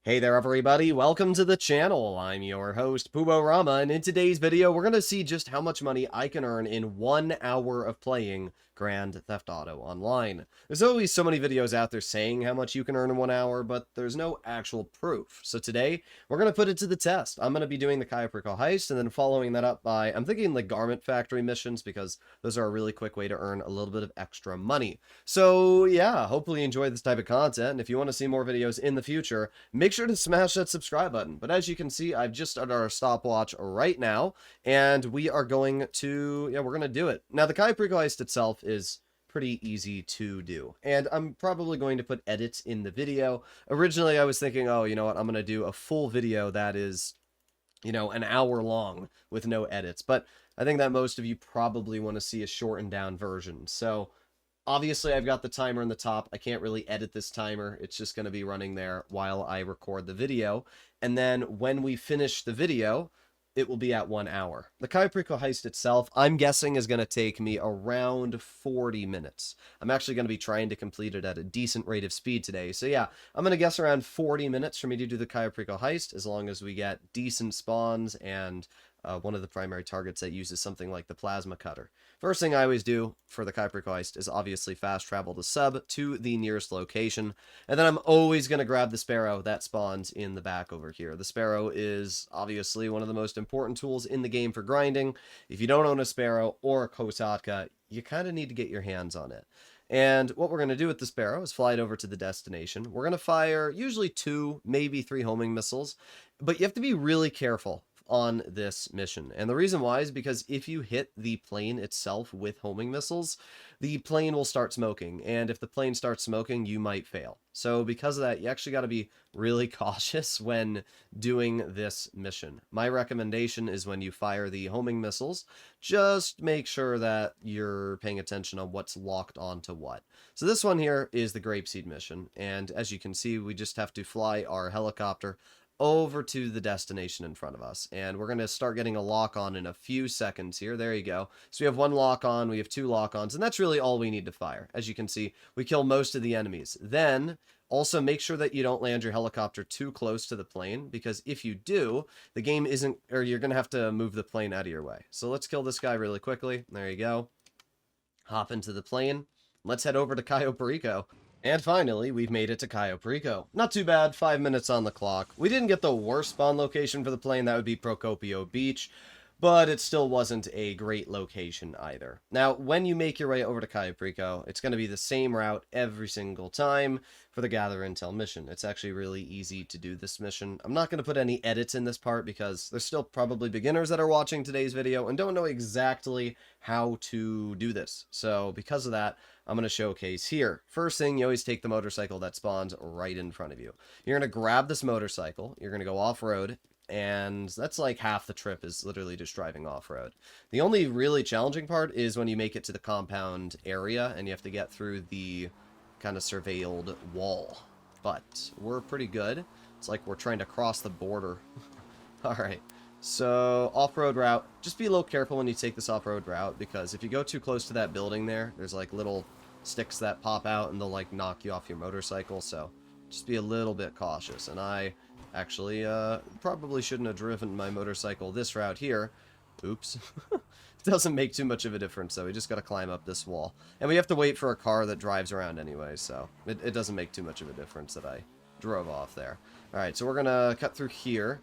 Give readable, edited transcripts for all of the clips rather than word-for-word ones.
Hey there everybody, welcome to the channel. I'm your host, Rama, and in today's video, we're going to see just how much money I can earn in 1 hour of playing Grand Theft Auto Online. There's always so many videos out there saying how much you can earn in 1 hour, but there's no actual proof. So today, we're going to put it to the test. I'm going to be doing the Cayo Perico heist, and then following that up by, I'm thinking the garment factory missions, because those are a really quick way to earn a little bit of extra money. So yeah, hopefully you enjoy this type of content, and if you want to see more videos in the future, make sure to smash that subscribe button. But as you can see, I've just started our stopwatch right now, and we are going to, we're going to do it. Now, the Cayo Perico heist itself is pretty easy to do, and I'm probably going to put edits in the video. Originally, I was thinking, oh, you know what, I'm going to do a full video that is, an hour long with no edits, but I think that most of you probably want to see a shortened down version. So obviously, I've got the timer in the top. I can't really edit this timer. It's just going to be running there while I record the video. And then when we finish the video, it will be at 1 hour. The Cayo Perico heist itself, I'm guessing, is going to take me around 40 minutes. I'm actually going to be trying to complete it at a decent rate of speed today. So yeah, I'm going to guess around 40 minutes for me to do the Cayo Perico heist, as long as we get decent spawns and one of the primary targets that uses something like the plasma cutter. First thing I always do for the Cayo Perico heist is obviously fast travel the sub to the nearest location, and then I'm always going to grab the sparrow that spawns in the back over here. The sparrow is obviously one of the most important tools in the game for grinding. If you don't own a sparrow or a kosatka, you kind of need to get your hands on it. And what we're going to do with the sparrow is fly it over to the destination. We're going to fire usually 2, maybe 3 homing missiles, but you have to be really careful on this mission. And the reason why is because if you hit the plane itself with homing missiles, the plane will start smoking. And if the plane starts smoking, you might fail. So because of that, you actually got to be really cautious when doing this mission. My recommendation is when you fire the homing missiles, just make sure that you're paying attention on what's locked onto what. So this one here is the grapeseed mission. And as you can see, we just have to fly our helicopter over to the destination in front of us, and we're going to start getting a lock on in a few seconds here. There you go. So we have 1 lock on, we have 2 lock ons, and that's really all we need to fire. As you can see, we kill most of the enemies. Then also make sure that you don't land your helicopter too close to the plane, because if you do, the game isn't, or you're going to have to move the plane out of your way. So let's kill this guy really quickly. There you go. Hop into the plane. Let's head over to Cayo Perico. And finally, we've made it to Cayo Perico. Not too bad, 5 minutes on the clock. We didn't get the worst spawn location for the plane, that would be Procopio Beach, but it still wasn't a great location either. Now, when you make your way over to Cayo Perico, it's going to be the same route every single time for the Gather Intel mission. It's actually really easy to do this mission. I'm not going to put any edits in this part because there's still probably beginners that are watching today's video and don't know exactly how to do this. So because of that, I'm going to showcase here. First thing, you always take the motorcycle that spawns right in front of you. You're going to grab this motorcycle, you're going to go off-road, and that's like half the trip is literally just driving off-road. The only really challenging part is when you make it to the compound area and you have to get through the kind of surveilled wall. But we're pretty good. It's like we're trying to cross the border. Alright, so off-road route. Just be a little careful when you take this off-road route, because if you go too close to that building there's like little sticks that pop out and they'll like knock you off your motorcycle, so just be a little bit cautious. And I actually probably shouldn't have driven my motorcycle this route here. Oops. It doesn't make too much of a difference, though. We just got to climb up this wall. And we have to wait for a car that drives around anyway, so it doesn't make too much of a difference that I drove off there. Alright, so we're going to cut through here.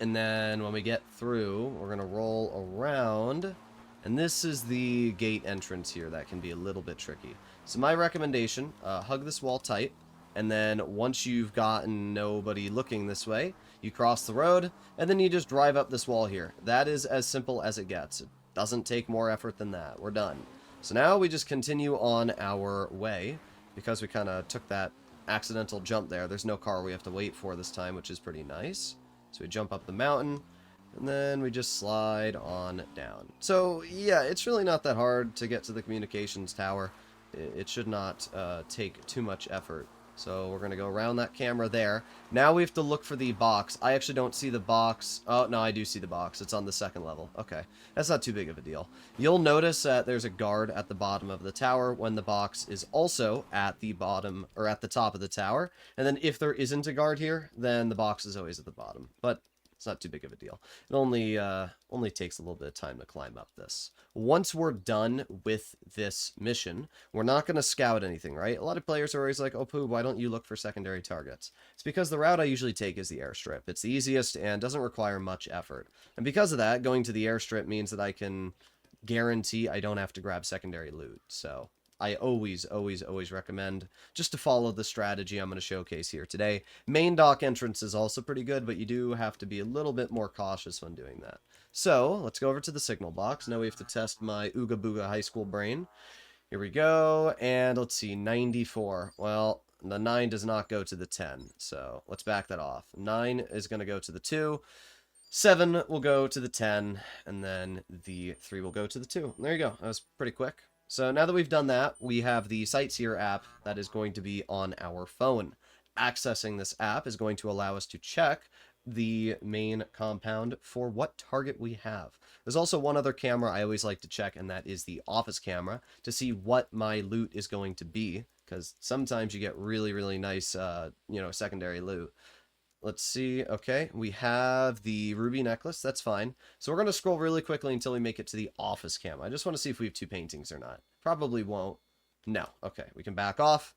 And then when we get through, we're going to roll around. And this is the gate entrance here that can be a little bit tricky. So my recommendation, hug this wall tight. And then once you've gotten nobody looking this way, you cross the road, and then you just drive up this wall here. That is as simple as it gets. It doesn't take more effort than that. We're done. So now we just continue on our way, because we kind of took that accidental jump there. There's no car we have to wait for this time, which is pretty nice. So we jump up the mountain, and then we just slide on down. So yeah, it's really not that hard to get to the communications tower. It should not take too much effort. So we're going to go around that camera there. Now we have to look for the box. I actually don't see the box. Oh, no, I do see the box. It's on the second level. Okay, that's not too big of a deal. You'll notice that there's a guard at the bottom of the tower when the box is also at the bottom, or at the top of the tower. And then if there isn't a guard here, then the box is always at the bottom. But it's not too big of a deal. It only takes a little bit of time to climb up this. Once we're done with this mission, we're not going to scout anything, right? A lot of players are always like, oh, Pooh, why don't you look for secondary targets? It's because the route I usually take is the airstrip. It's the easiest and doesn't require much effort. And because of that, going to the airstrip means that I can guarantee I don't have to grab secondary loot. So I always recommend just to follow the strategy I'm going to showcase here today. Main dock entrance is also pretty good, but you do have to be a little bit more cautious when doing that. So, let's go over to the signal box. Now we have to test my Ooga Booga high school brain. Here we go, and let's see, 94. Well, the 9 does not go to the 10, so let's back that off. 9 is going to go to the 2. 7 will go to the 10, and then the 3 will go to the 2. There you go. That was pretty quick. So now that we've done that, we have the Sightseer app that is going to be on our phone. Accessing this app is going to allow us to check the main compound for what target we have. There's also one other camera I always like to check, and that is the office camera, to see what my loot is going to be, because sometimes you get really nice, secondary loot. Let's see. Okay, we have the ruby necklace. That's fine. So we're going to scroll really quickly until we make it to the office cam. I just want to see if we have 2 paintings or not. Probably won't. No. Okay, we can back off.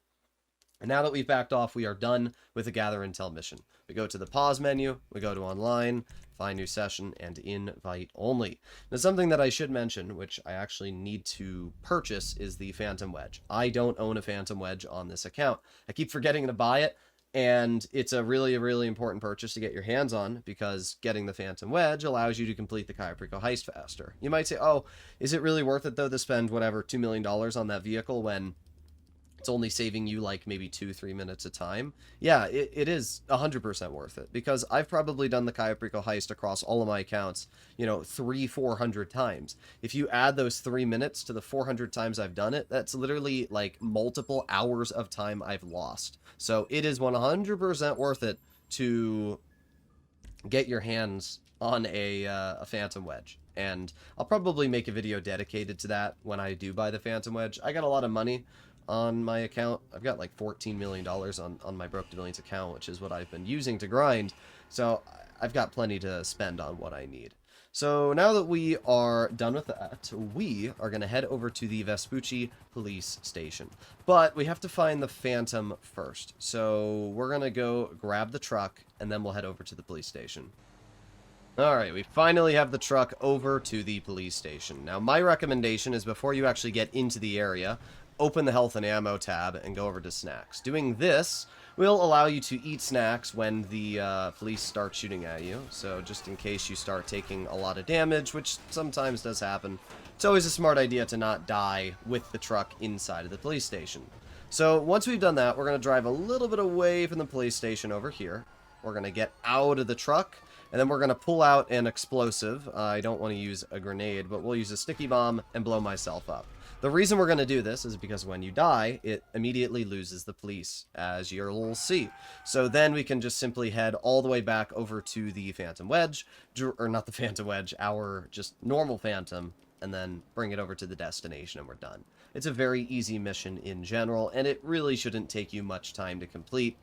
And now that we've backed off, we are done with the Gather Intel mission. We go to the pause menu, we go to online, find new session, and invite only. Now, something that I should mention, which I actually need to purchase, is the Phantom Wedge. I don't own a Phantom Wedge on this account. I keep forgetting to buy it. And it's a really important purchase to get your hands on, because getting the Phantom Wedge allows you to complete the Cayo Perico heist faster. You might say, oh, is it really worth it, though, to spend, whatever, $2 million on that vehicle when it's only saving you, like, maybe 2-3 minutes of time? Yeah, it is 100% worth it, because I've probably done the Cayo Perico heist across all of my accounts, 300-400 times. If you add those 3 minutes to the 400 times I've done it, that's literally, like, multiple hours of time I've lost. So it is 100% worth it to get your hands on a Phantom Wedge. And I'll probably make a video dedicated to that when I do buy the Phantom Wedge. I got a lot of money on my account. I've got like $14 million on my Broke to Millions account, which is what I've been using to grind. So I've got plenty to spend on what I need. So now that we are done with that, we are going to head over to the Vespucci police station. But we have to find the Phantom first. So we're going to go grab the truck, and then we'll head over to the police station. Alright, we finally have the truck over to the police station. Now, my recommendation is before you actually get into the area, open the health and ammo tab and go over to snacks. Doing this will allow you to eat snacks when the police start shooting at you. So just in case you start taking a lot of damage, which sometimes does happen, it's always a smart idea to not die with the truck inside of the police station. So once we've done that, we're going to drive a little bit away from the police station over here. We're going to get out of the truck, and then we're going to pull out an explosive. I don't want to use a grenade, but we'll use a sticky bomb and blow myself up. The reason we're going to do this is because when you die, it immediately loses the police, as you'll see. So then we can just simply head all the way back over to the Phantom Wedge, or not the Phantom Wedge, our just normal Phantom, and then bring it over to the destination, and we're done. It's a very easy mission in general, and it really shouldn't take you much time to complete.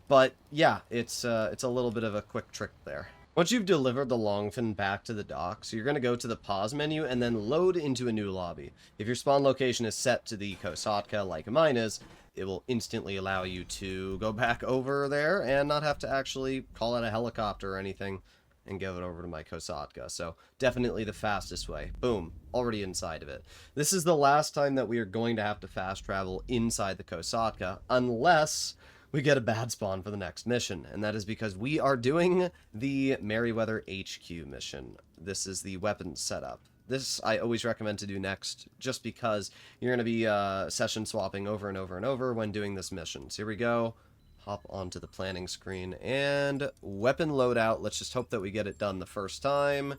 But yeah, it's a little bit of a quick trick there. Once you've delivered the Longfin back to the docks, you're going to go to the pause menu and then load into a new lobby. If your spawn location is set to the Kosatka like mine is, it will instantly allow you to go back over there and not have to actually call out a helicopter or anything and give it over to my Kosatka. So definitely the fastest way. Boom, already inside of it. This is the last time that we are going to have to fast travel inside the Kosatka, unless we get a bad spawn for the next mission, and that is because we are doing the Merryweather HQ mission. This is the weapons setup. This I always recommend to do next, just because you're going to be session swapping over and over and over when doing this mission. So here we go. Hop onto the planning screen, and weapon loadout. Let's just hope that we get it done the first time.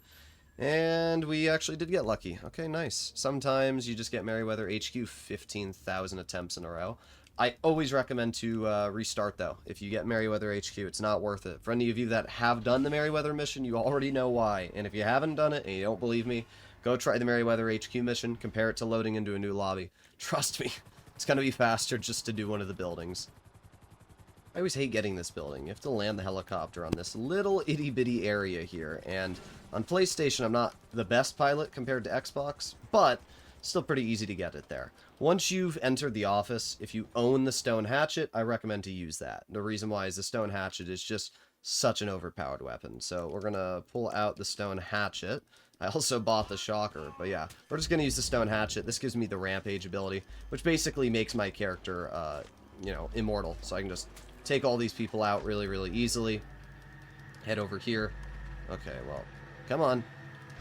And we actually did get lucky. Okay, nice. Sometimes you just get Merryweather HQ 15,000 attempts in a row. I always recommend to restart, though. If you get Merryweather HQ, it's not worth it. For any of you that have done the Merryweather mission, you already know why. And if you haven't done it and you don't believe me, go try the Merryweather HQ mission. Compare it to loading into a new lobby. Trust me, it's going to be faster just to do one of the buildings. I always hate getting this building. You have to land the helicopter on this little itty-bitty area here. And on PlayStation, I'm not the best pilot compared to Xbox, but still pretty easy to get it there. Once you've entered the office, if you own the stone hatchet, I recommend to use that. The reason why is the stone hatchet is just such an overpowered weapon. So we're going to pull out the stone hatchet. I also bought the shocker, but yeah, we're just going to use the stone hatchet. This gives me the rampage ability, which basically makes my character, you know, immortal. So I can just take all these people out really, really easily. Head over here. Okay, well, come on.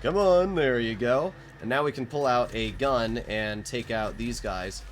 Come on, there you go. And now we can pull out a gun and take out these guys.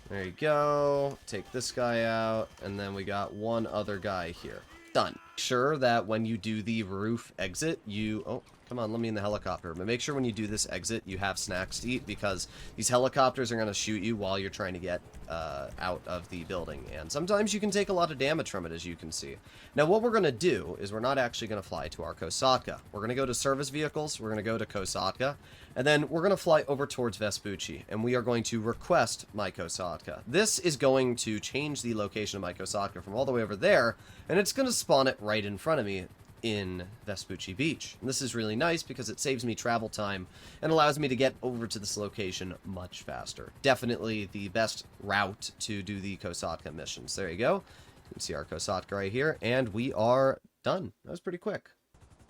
There you go. Take this guy out. And then we got one other guy here. Done. Sure that when you do the roof exit, you... Oh, come on, let me in the helicopter. But make sure when you do this exit, you have snacks to eat, because these helicopters are going to shoot you while you're trying to get out of the building. And sometimes you can take a lot of damage from it, as you can see. Now, what we're going to do is we're not actually going to fly to our Kosatka. We're going to go to service vehicles. We're going to go to Kosatka. And then we're going to fly over towards Vespucci. And we are going to request my Kosatka. This is going to change the location of my Kosatka from all the way over there. And it's going to spawn it right in front of me in Vespucci Beach. And this is really nice because it saves me travel time and allows me to get over to this location much faster. Definitely the best route to do the Kosatka missions. There you go. You can see our Kosatka right here, and we are done. That was pretty quick.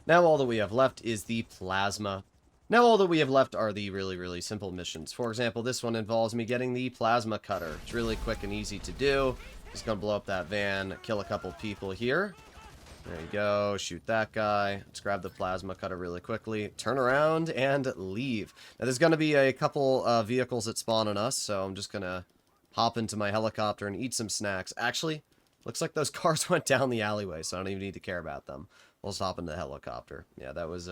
Now all that we have left is the plasma. Now all that we have left are the really, really simple missions. For example, this one involves me getting the plasma cutter. It's really quick and easy to do. Just gonna blow up that van, kill a couple people here. There you go, shoot that guy. Let's grab the plasma cutter really quickly, turn around, and leave. Now, there's going to be a couple vehicles that spawn on us, so I'm just going to hop into my helicopter and eat some snacks. Actually, looks like those cars went down the alleyway, so I don't even need to care about them. We'll just hop into the helicopter. Yeah, that was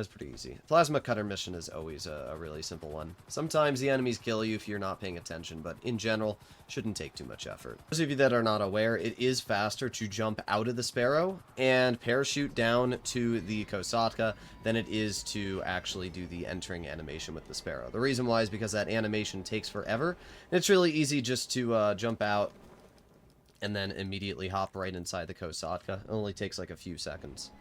pretty easy. Plasma cutter mission is always a really simple one. Sometimes the enemies kill you if you're not paying attention, but in general, shouldn't take too much effort. Those of you that are not aware, it is faster to jump out of the Sparrow and parachute down to the Kosatka than it is to actually do the entering animation with the Sparrow. The reason why is because that animation takes forever. And it's really easy just to jump out and then immediately hop right inside the Kosatka. It only takes like a few seconds.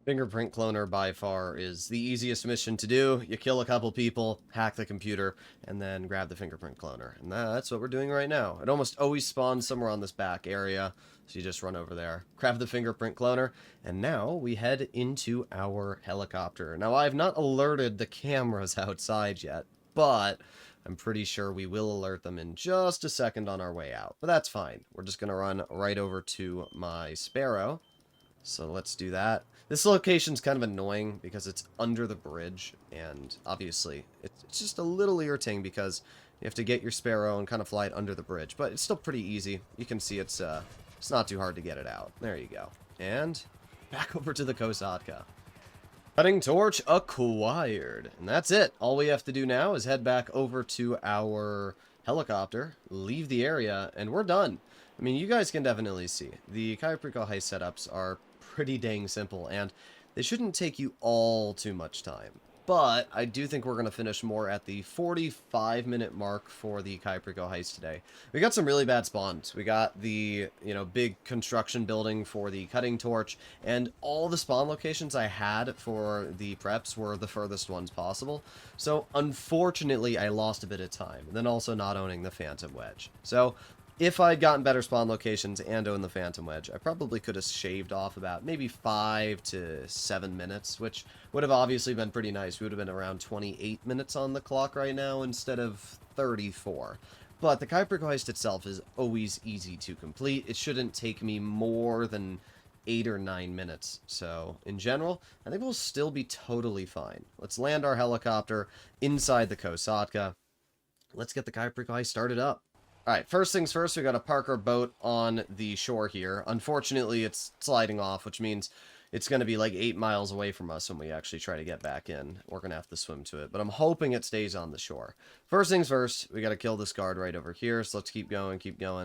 Fingerprint cloner by far is the easiest mission to do. You kill a couple people, hack the computer, and then grab the fingerprint cloner. And that's what we're doing right now. It almost always spawns somewhere on this back area, so you just run over there, grab the fingerprint cloner, and now we head into our helicopter. Now, I have not alerted the cameras outside yet, but I'm pretty sure we will alert them in just a second on our way out. But that's fine. We're just going to run right over to my Sparrow. So let's do that. This location's kind of annoying because it's under the bridge, and obviously it's just a little irritating because you have to get your Sparrow and kind of fly it under the bridge, but it's still pretty easy. You can see it's not too hard to get it out. There you go. And back over to the Kosatka. Cutting torch acquired. And that's it. All we have to do now is head back over to our helicopter, leave the area, and we're done. I mean, you guys can definitely see. The Cayo Perico heist setups are pretty dang simple, and they shouldn't take you all too much time. But I do think we're going to finish more at the 45-minute mark for the Cayo Perico heist today. We got some really bad spawns. We got the, big construction building for the cutting torch, and all the spawn locations I had for the preps were the furthest ones possible. So, unfortunately, I lost a bit of time. And then also not owning the Phantom Wedge. So, if I'd gotten better spawn locations and owned the Phantom Wedge, I probably could have shaved off about maybe 5 to 7 minutes, which would have obviously been pretty nice. We would have been around 28 minutes on the clock right now instead of 34. But the Cayo Perico heist itself is always easy to complete. It shouldn't take me more than 8 or 9 minutes. So, in general, I think we'll still be totally fine. Let's land our helicopter inside the Kosatka. Let's get the Cayo Perico heist started up. Alright, first things first, we gotta park our boat on the shore here. Unfortunately, it's sliding off, which means, it's going to be like 8 miles away from us when we actually try to get back in. We're going to have to swim to it, but I'm hoping it stays on the shore. First things first, we got to kill this guard right over here, so let's keep going,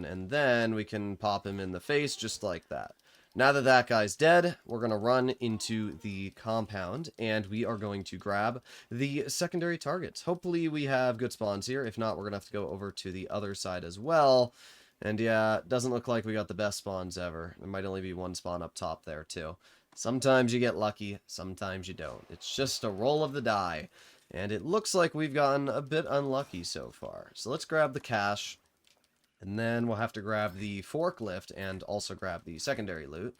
and then we can pop him in the face just like that. Now that that guy's dead, we're going to run into the compound, and we are going to grab the secondary targets. Hopefully we have good spawns here. If not, we're going to have to go over to the other side as well. And yeah, it doesn't look like we got the best spawns ever. There might only be one spawn up top there, too. Sometimes you get lucky, sometimes you don't. It's just a roll of the die. And it looks like we've gotten a bit unlucky so far. So let's grab the cash. And then we'll have to grab the forklift and also grab the secondary loot.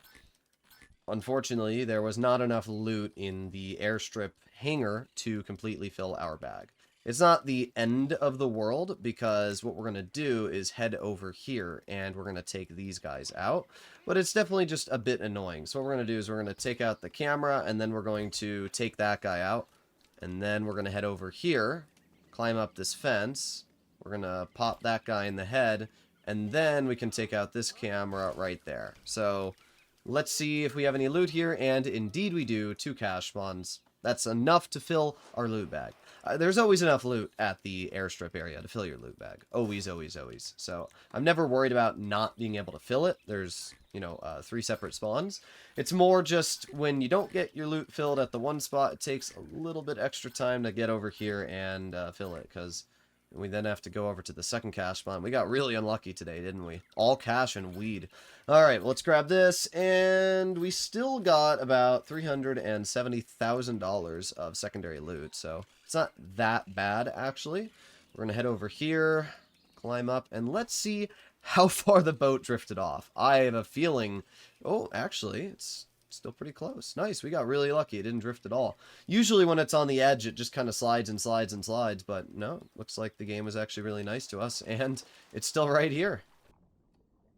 Unfortunately, there was not enough loot in the airstrip hangar to completely fill our bag. It's not the end of the world, because what we're going to do is head over here and we're going to take these guys out. But it's definitely just a bit annoying. So what we're going to do is we're going to take out the camera, and then we're going to take that guy out. And then we're going to head over here, climb up this fence. We're going to pop that guy in the head, and then we can take out this camera right there. So let's see if we have any loot here, and indeed we do. 2 cash spawns. That's enough to fill our loot bag. There's always enough loot at the airstrip area to fill your loot bag. Always, always, always. So I'm never worried about not being able to fill it. There's, 3 separate spawns. It's more just when you don't get your loot filled at the one spot, it takes a little bit extra time to get over here and fill it, because we then have to go over to the second cash spawn. We got really unlucky today, didn't we? All cash and weed. All right, well, let's grab this. And we still got about $370,000 of secondary loot. So it's not that bad, actually. We're going to head over here, climb up, and let's see how far the boat drifted off. I have a feeling... Oh, actually, it's still pretty close. Nice, we got really lucky. It didn't drift at all. Usually when it's on the edge, it just kind of slides and slides and slides, but no, looks like the game was actually really nice to us, and it's still right here.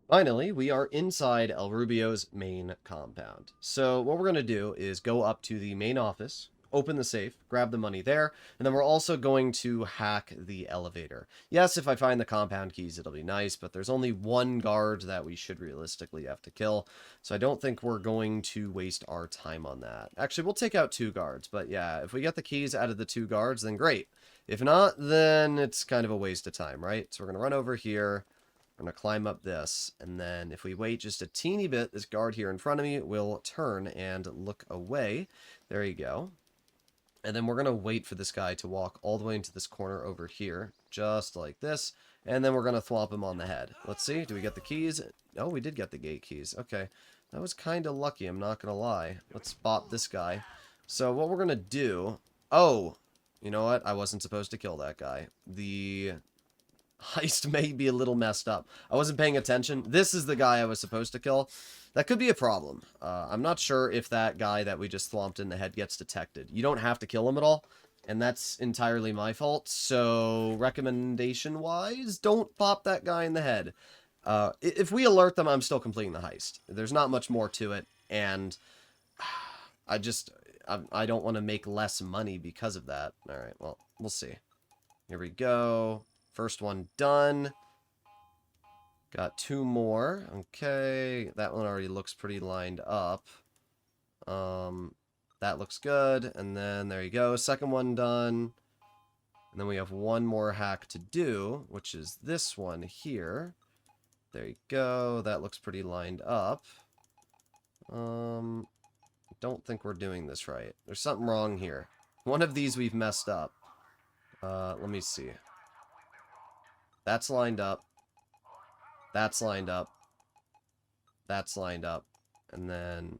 Finally, we are inside El Rubio's main compound. So what we're going to do is go up to the main office, open the safe, grab the money there, and then we're also going to hack the elevator. Yes, if I find the compound keys, it'll be nice, but there's only one guard that we should realistically have to kill, so I don't think we're going to waste our time on that. Actually, we'll take out 2 guards, but yeah, if we get the keys out of the 2 guards, then great. If not, then it's kind of a waste of time, right? So we're going to run over here, we're going to climb up this, and then if we wait just a teeny bit, this guard here in front of me will turn and look away. There you go. And then we're going to wait for this guy to walk all the way into this corner over here, just like this. And then we're going to thwomp him on the head. Let's see, do we get the keys? Oh, we did get the gate keys. Okay, that was kind of lucky, I'm not going to lie. Let's bop this guy. So what we're going to do... Oh, you know what? I wasn't supposed to kill that guy. The heist may be a little messed up. I wasn't paying attention. This is the guy I was supposed to kill. That could be a problem. I'm not sure if that guy that we just thwomped in the head gets detected. You don't have to kill him at all, and that's entirely my fault. So, recommendation-wise, don't pop that guy in the head. If we alert them, I'm still completing the heist. There's not much more to it, and I don't want to make less money because of that. Alright, well, we'll see. Here we go. First one done. Got 2 more. Okay, that one already looks pretty lined up. That looks good. And then there you go. Second one done. And then we have 1 more hack to do, which is this one here. There you go. That looks pretty lined up. Don't think we're doing this right. There's something wrong here. One of these we've messed up. Let me see. That's lined up. That's lined up. That's lined up. And then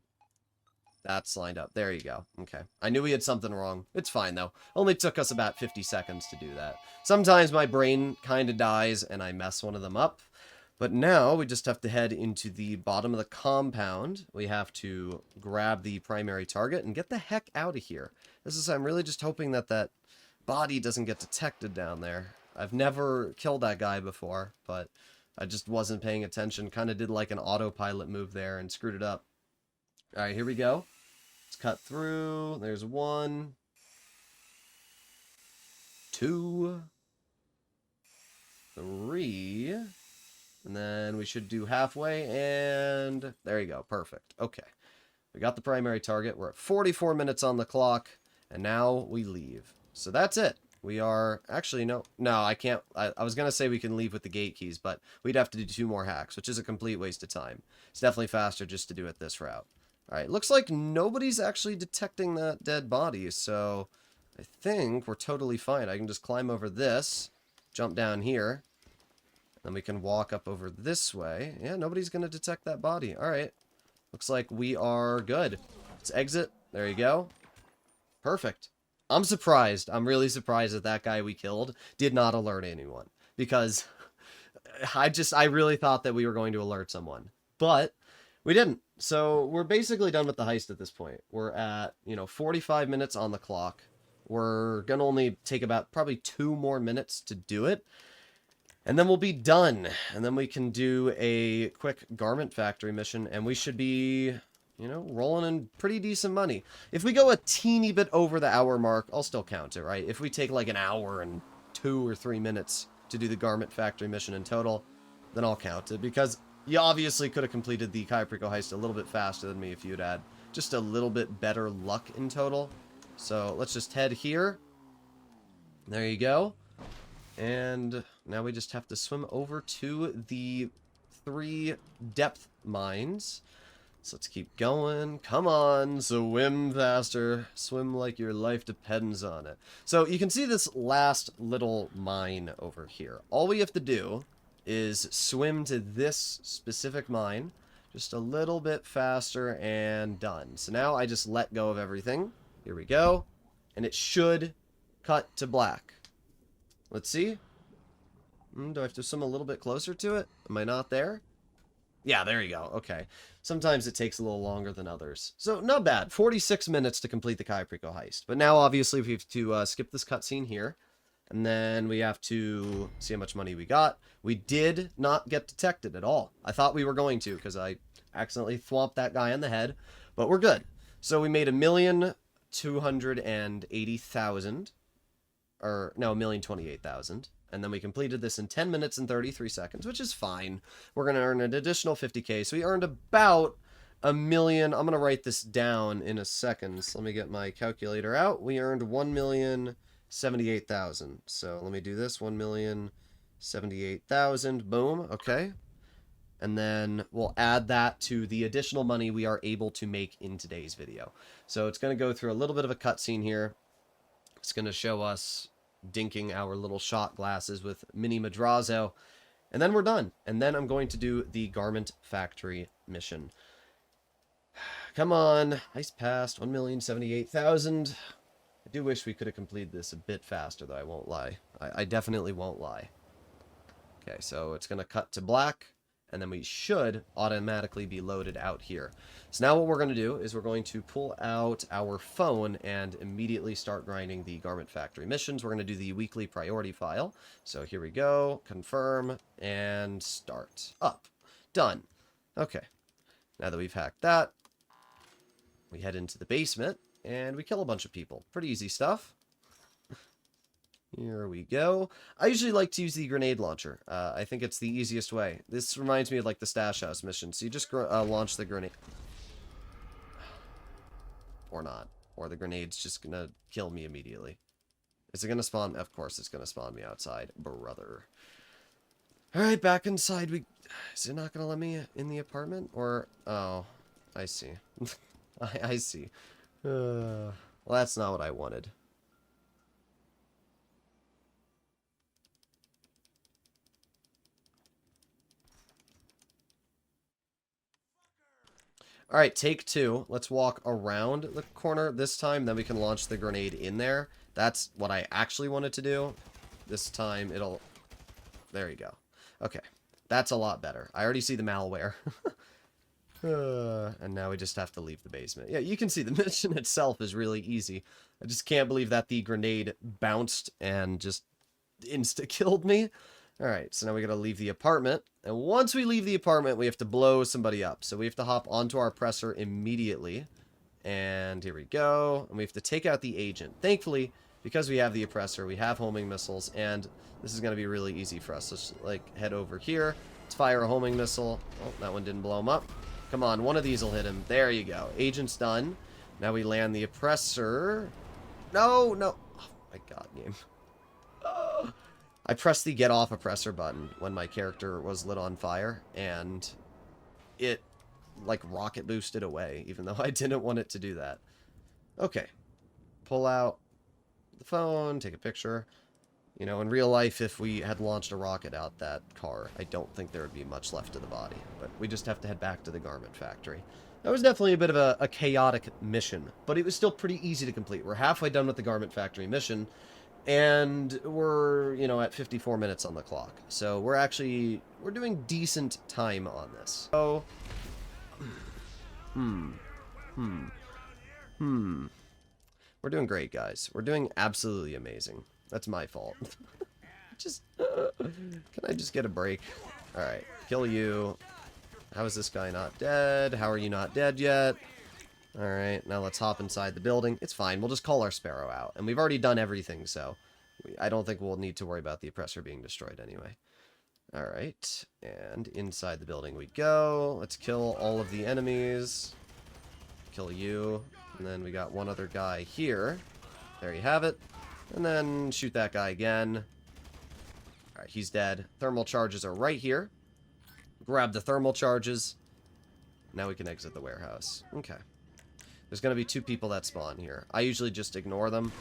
that's lined up. There you go. Okay. I knew we had something wrong. It's fine, though. Only took us about 50 seconds to do that. Sometimes my brain kind of dies and I mess one of them up. But now we just have to head into the bottom of the compound. We have to grab the primary target and get the heck out of here. I'm really just hoping that that body doesn't get detected down there. I've never killed that guy before, but I just wasn't paying attention. Kind of did like an autopilot move there and screwed it up. Alright, here we go. Let's cut through. There's 1, 2, 3. And then we should do halfway, and there you go. Perfect. Okay. We got the primary target. We're at 44 minutes on the clock, and now we leave. So that's it. We are... Actually, no, I can't. I was going to say we can leave with the gate keys, but we'd have to do 2 more hacks, which is a complete waste of time. It's definitely faster just to do it this route. All right, looks like nobody's actually detecting that dead body, so I think we're totally fine. I can just climb over this, jump down here, then we can walk up over this way. Yeah, nobody's going to detect that body. All right, looks like we are good. Let's exit. There you go. Perfect. I'm surprised. I'm really surprised that that guy we killed did not alert anyone, because I really thought that we were going to alert someone, but we didn't. So we're basically done with the heist at this point. We're at, 45 minutes on the clock. We're going to only take about probably 2 more minutes to do it, and then we'll be done. And then we can do a quick garment factory mission, and we should be, rolling in pretty decent money. If we go a teeny bit over the hour mark, I'll still count it, right? If we take like an hour and 2 or 3 minutes to do the garment factory mission in total, then I'll count it, because you obviously could have completed the Cayo Perico heist a little bit faster than me if you'd had just a little bit better luck in total. So let's just head here. There you go. And now we just have to swim over to the 3 depth mines. So let's keep going. Come on, swim faster. Swim like your life depends on it. So you can see this last little mine over here. All we have to do is swim to this specific mine just a little bit faster, and done. So now I just let go of everything. Here we go. And it should cut to black. Let's see. Do I have to swim a little bit closer to it? Am I not there? Yeah, there you go. Okay. Sometimes it takes a little longer than others. So, not bad. 46 minutes to complete the Cayo Perico heist. But now, obviously, we have to skip this cutscene here. And then we have to see how much money we got. We did not get detected at all. I thought we were going to, because I accidentally thwomped that guy on the head. But we're good. So we made 1,280,000. Or, no, 1,028,000. And then we completed this in 10 minutes and 33 seconds, which is fine. We're going to earn an additional 50K. So we earned about $1 million. I'm going to write this down in a second. So let me get my calculator out. We earned 1,078,000. So let me do this. 1,078,000. Boom. Okay. And then we'll add that to the additional money we are able to make in today's video. So it's going to go through a little bit of a cutscene here. It's going to show us dinking our little shot glasses with Mini Madrazo. And then we're done. And then I'm going to do the Garment Factory mission. Come on. Heist passed. 1,078,000. I do wish we could have completed this a bit faster, though. I won't lie. I definitely won't lie. Okay, so it's going to cut to black. And then we should automatically be loaded out here. So now what we're going to do is we're going to pull out our phone and immediately start grinding the Garment Factory missions. We're going to do the weekly priority file. So here we go. Confirm and start. Up. Done. Okay. Now that we've hacked that, we head into the basement and we kill a bunch of people. Pretty easy stuff. Here we go. I usually like to use the grenade launcher. I think it's the easiest way. This reminds me of like the Stash House mission. So you just launch the grenade. Or not. Or the grenade's just gonna kill me immediately. Is it gonna spawn? Of course it's gonna spawn me outside. Brother. Alright, back inside we... Is it not gonna let me in the apartment? Or... Oh, I see. I see. Well, that's not what I wanted. Alright, take 2. Let's walk around the corner this time, then we can launch the grenade in there. That's what I actually wanted to do. This time it'll... There you go. Okay, that's a lot better. I already see the malware. And now we just have to leave the basement. Yeah, you can see the mission itself is really easy. I just can't believe that the grenade bounced and just insta-killed me. Alright, so now we gotta leave the apartment. And once we leave the apartment, we have to blow somebody up. So we have to hop onto our presser immediately. And here we go. And we have to take out the agent. Thankfully, because we have the oppressor, we have homing missiles. And this is gonna be really easy for us. Let's, like, head over here. Let's fire a homing missile. Oh, that one didn't blow him up. Come on, one of these will hit him. There you go. Agent's done. Now we land the oppressor. No, no. Oh my god, game. I pressed the get off oppressor button when my character was lit on fire, and it, like, rocket boosted away, even though I didn't want it to do that. Okay. Pull out the phone, take a picture. You know, in real life, if we had launched a rocket out that car, I don't think there would be much left of the body. But we just have to head back to the garment factory. That was definitely a bit of a chaotic mission, but it was still pretty easy to complete. We're halfway done with the garment factory mission, and we're, you know, at 54 minutes on the clock. So we're doing decent time on this. So, we're doing great, guys. We're doing absolutely amazing. That's my fault. Can I just get a break? Alright, kill you. How is this guy not dead? How are you not dead yet? Alright, now let's hop inside the building. It's fine, we'll just call our sparrow out. And we've already done everything, so I don't think we'll need to worry about the oppressor being destroyed anyway. Alright, and inside the building we go. Let's kill all of the enemies. Kill you. And then we got one other guy here. There you have it. And then shoot that guy again. Alright, he's dead. Thermal charges are right here. Grab the thermal charges. Now we can exit the warehouse. Okay. There's going to be 2 people that spawn here. I usually just ignore them.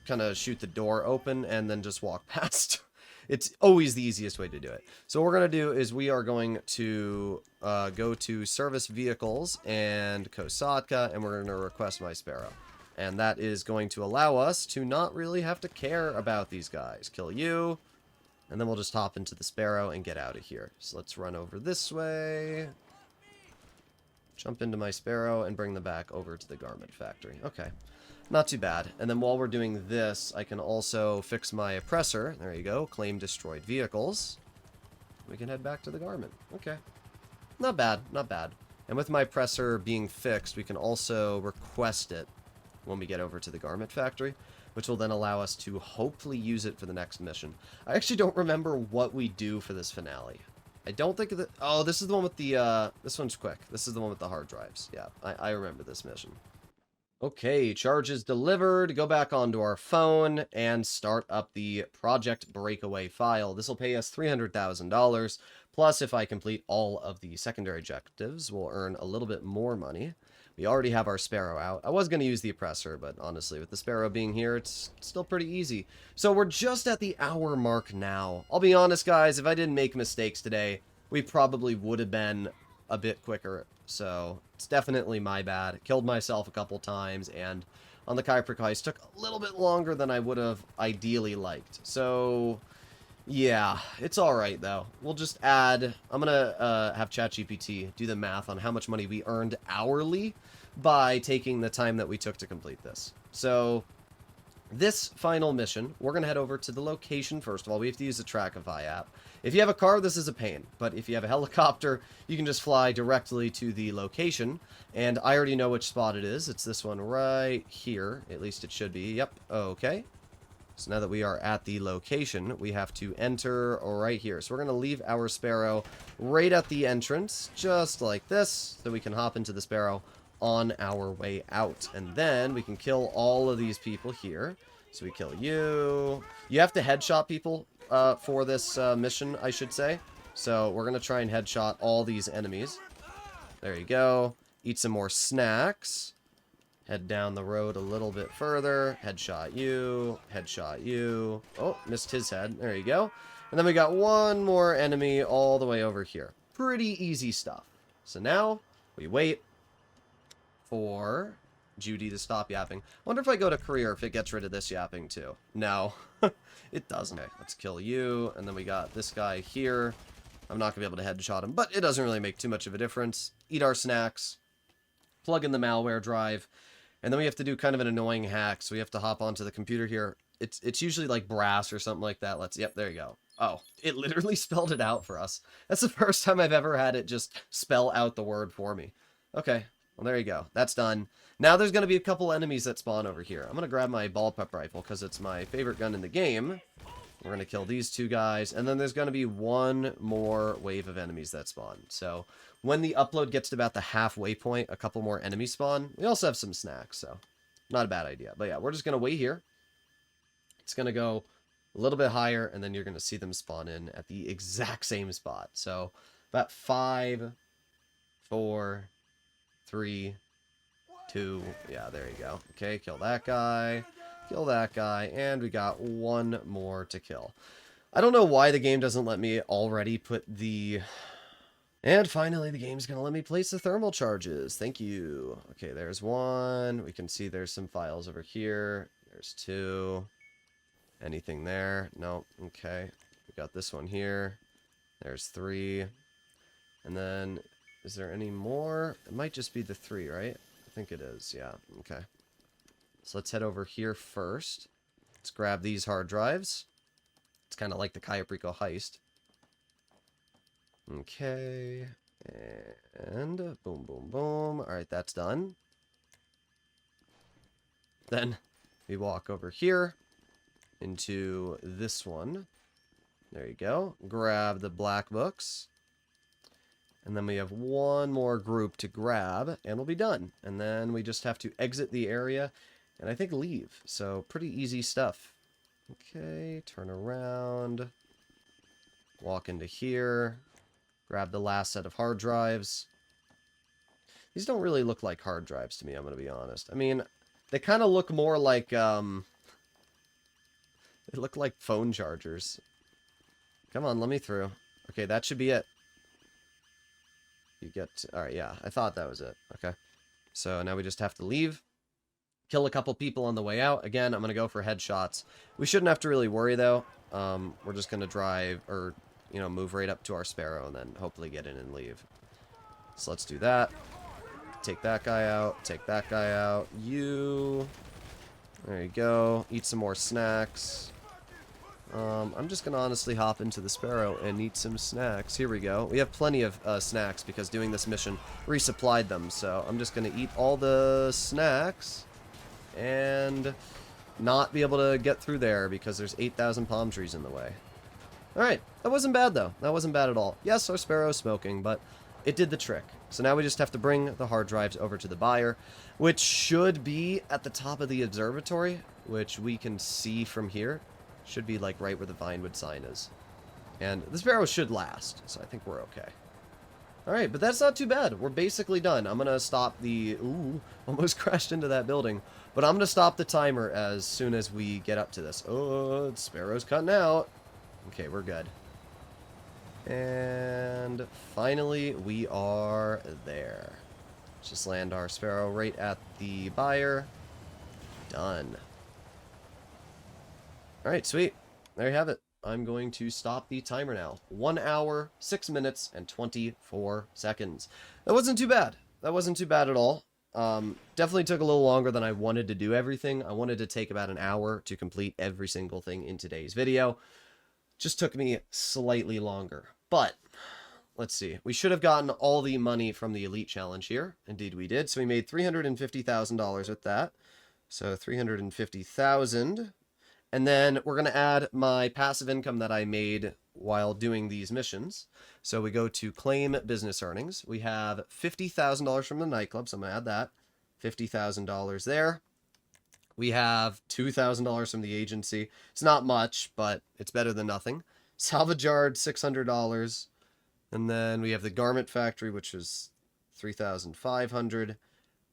Kind of shoot the door open and then just walk past. It's always the easiest way to do it. So what we're going to do is we are going to go to service vehicles and Kosatka, and we're going to request my sparrow. And that is going to allow us to not really have to care about these guys. Kill you. And then we'll just hop into the sparrow and get out of here. So let's run over this way. Jump into my sparrow and bring them back over to the garment factory. Okay. Not too bad. And then while we're doing this, I can also fix my oppressor. There you go. Claim destroyed vehicles. We can head back to the garment. Okay. Not bad. Not bad. And with my oppressor being fixed, we can also request it when we get over to the garment factory, which will then allow us to hopefully use it for the next mission. I actually don't remember what we do for this finale. I don't think that... Oh, this is the one with the... this one's quick. This is the one with the hard drives. Yeah, I remember this mission. Okay, charges delivered. Go back onto our phone and start up the Project Breakaway file. This will pay us $300,000. Plus, if I complete all of the secondary objectives, we'll earn a little bit more money. We already have our sparrow out. I was going to use the oppressor, but honestly, with the sparrow being here, it's still pretty easy. So we're just at the hour mark now. I'll be honest, guys, if I didn't make mistakes today, we probably would have been a bit quicker. So it's definitely my bad. Killed myself a couple times, and on the Cayo Perico heist took a little bit longer than I would have ideally liked. So yeah, it's alright though. We'll just add, I'm gonna have ChatGPT do the math on how much money we earned hourly by taking the time that we took to complete this. So this final mission, we're gonna head over to the location. First of all, we have to use the Trackify app. If you have a car, this is a pain, but if you have a helicopter, you can just fly directly to the location, and I already know which spot it is. It's this one right here. At least it should be. Yep. Okay. So now that we are at the location, we have to enter right here. So we're going to leave our sparrow right at the entrance, just like this, so we can hop into the sparrow on our way out. And then we can kill all of these people here. So we kill you. You have to headshot people for this mission, I should say. So we're going to try and headshot all these enemies. There you go. Eat some more snacks. Head down the road a little bit further. Headshot you. Headshot you. Oh, missed his head. There you go. And then we got one more enemy all the way over here. Pretty easy stuff. So now we wait for Judy to stop yapping. I wonder if I go to career if it gets rid of this yapping too. No, it doesn't. Okay, let's kill you. And then we got this guy here. I'm not going to be able to headshot him, but it doesn't really make too much of a difference. Eat our snacks. Plug in the malware drive. And then we have to do kind of an annoying hack. So we have to hop onto the computer here. It's usually like brass or something like that. Yep, there you go. Oh, it literally spelled it out for us. That's the first time I've ever had it just spell out the word for me. Okay, well, there you go. That's done. Now there's going to be a couple enemies that spawn over here. I'm going to grab my ball pep rifle because it's my favorite gun in the game. We're going to kill these two guys, and then there's going to be one more wave of enemies that spawn. So when the upload gets to about the halfway point, a couple more enemies spawn. We also have some snacks, so not a bad idea. But yeah, we're just going to wait here. It's going to go a little bit higher, and then you're going to see them spawn in at the exact same spot. So about 5, 4, 3, 2. Yeah, there you go. Okay, kill that guy. Kill that guy, and we got one more to kill. I don't know why the game doesn't let me already put the... And finally, the game's going to let me place the thermal charges. Thank you. Okay, there's one. We can see there's some files over here. There's 2. Anything there? No. Okay. We got this one here. There's 3. And then, is there any more? It might just be the 3, right? I think it is. Yeah. Okay. So let's head over here first. Let's grab these hard drives. It's kind of like the Cayo Perico heist. Okay. And boom, boom, boom. Alright, that's done. Then we walk over here into this one. There you go. Grab the black books. And then we have one more group to grab, and we'll be done. And then we just have to exit the area and I think leave. So pretty easy stuff. Okay, turn around. Walk into here. Grab the last set of hard drives. These don't really look like hard drives to me, I'm going to be honest. I mean, they kind of look more like, they look like phone chargers. Come on, let me through. Okay, that should be it. You get... Alright, yeah, I thought that was it. Okay. So now we just have to leave. Kill a couple people on the way out. Again, I'm going to go for headshots. We shouldn't have to really worry, though. We're just going to drive, or, you know, move right up to our Sparrow and then hopefully get in and leave. So let's do that. Take that guy out. Take that guy out. You. There you go. Eat some more snacks. I'm just going to honestly hop into the Sparrow and eat some snacks. Here we go. We have plenty of snacks because doing this mission resupplied them. So I'm just going to eat all the snacks and not be able to get through there because there's 8,000 palm trees in the way. Alright, that wasn't bad though. That wasn't bad at all. Yes, our Sparrow's smoking, but it did the trick. So now we just have to bring the hard drives over to the buyer, which should be at the top of the observatory, which we can see from here. Should be like right where the Vinewood sign is. And the Sparrow should last, so I think we're okay. Alright, but that's not too bad. We're basically done. I'm going to stop the... Ooh, almost crashed into that building. But I'm going to stop the timer as soon as we get up to this. Oh, the Sparrow's cutting out. Okay, we're good. And finally, we are there. Let's just land our Sparrow right at the buyer. Done. Alright, sweet. There you have it. I'm going to stop the timer now. 1 hour, 6 minutes, and 24 seconds. That wasn't too bad. That wasn't too bad at all. Definitely took a little longer than I wanted to do everything. I wanted to take about an hour to complete every single thing in today's video. Just took me slightly longer. But, let's see. We should have gotten all the money from the Elite Challenge here. Indeed we did. So we made $350,000 with that. So $350,000. And then we're going to add my passive income that I made while doing these missions. So we go to claim business earnings. We have $50,000 from the nightclub, so I'm going to add that. $50,000 there. We have $2,000 from the agency. It's not much, but it's better than nothing. Salvage yard, $600. And then we have the garment factory, which is $3,500.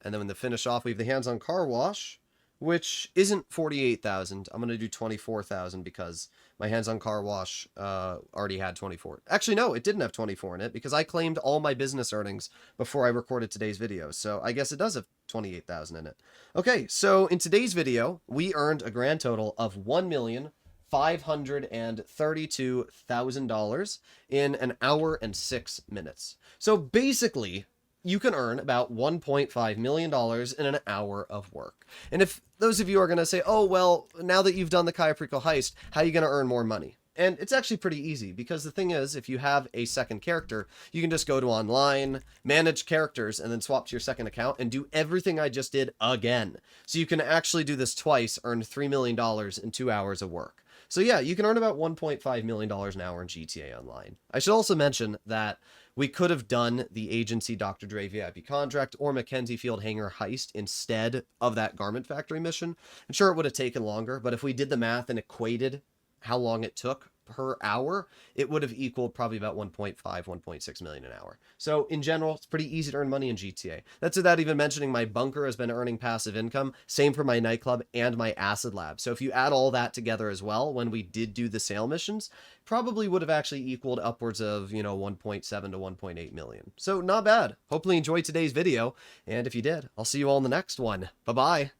And then when the finish off, we have the hands-on car wash, which isn't $48,000. I'm going to do $24,000 because my hands-on car wash already had 24. Actually, no, it didn't have 24 in it because I claimed all my business earnings before I recorded today's video. So I guess it does have 28,000 in it. Okay, so in today's video, we earned a grand total of $1,532,000 in an hour and 6 minutes. So basically, you can earn about $1.5 million in an hour of work. And if those of you are going to say, oh, well, now that you've done the Cayo Perico heist, how are you going to earn more money? And it's actually pretty easy because the thing is, if you have a second character, you can just go to online, manage characters, and then swap to your second account and do everything I just did again. So you can actually do this twice, earn $3 million in 2 hours of work. So yeah, you can earn about $1.5 million an hour in GTA Online. I should also mention that we could have done the agency Dr. Dre VIP contract or Mackenzie Field Hangar heist instead of that garment factory mission. I'm sure it would have taken longer, but if we did the math and equated how long it took per hour, it would have equaled probably about 1.5, 1.6 million an hour. So in general, it's pretty easy to earn money in GTA. That's without even mentioning my bunker has been earning passive income. Same for my nightclub and my acid lab. So if you add all that together as well, when we did do the sale missions, probably would have actually equaled upwards of, 1.7 to 1.8 million. So not bad. Hopefully you enjoyed today's video. And if you did, I'll see you all in the next one. Bye-bye.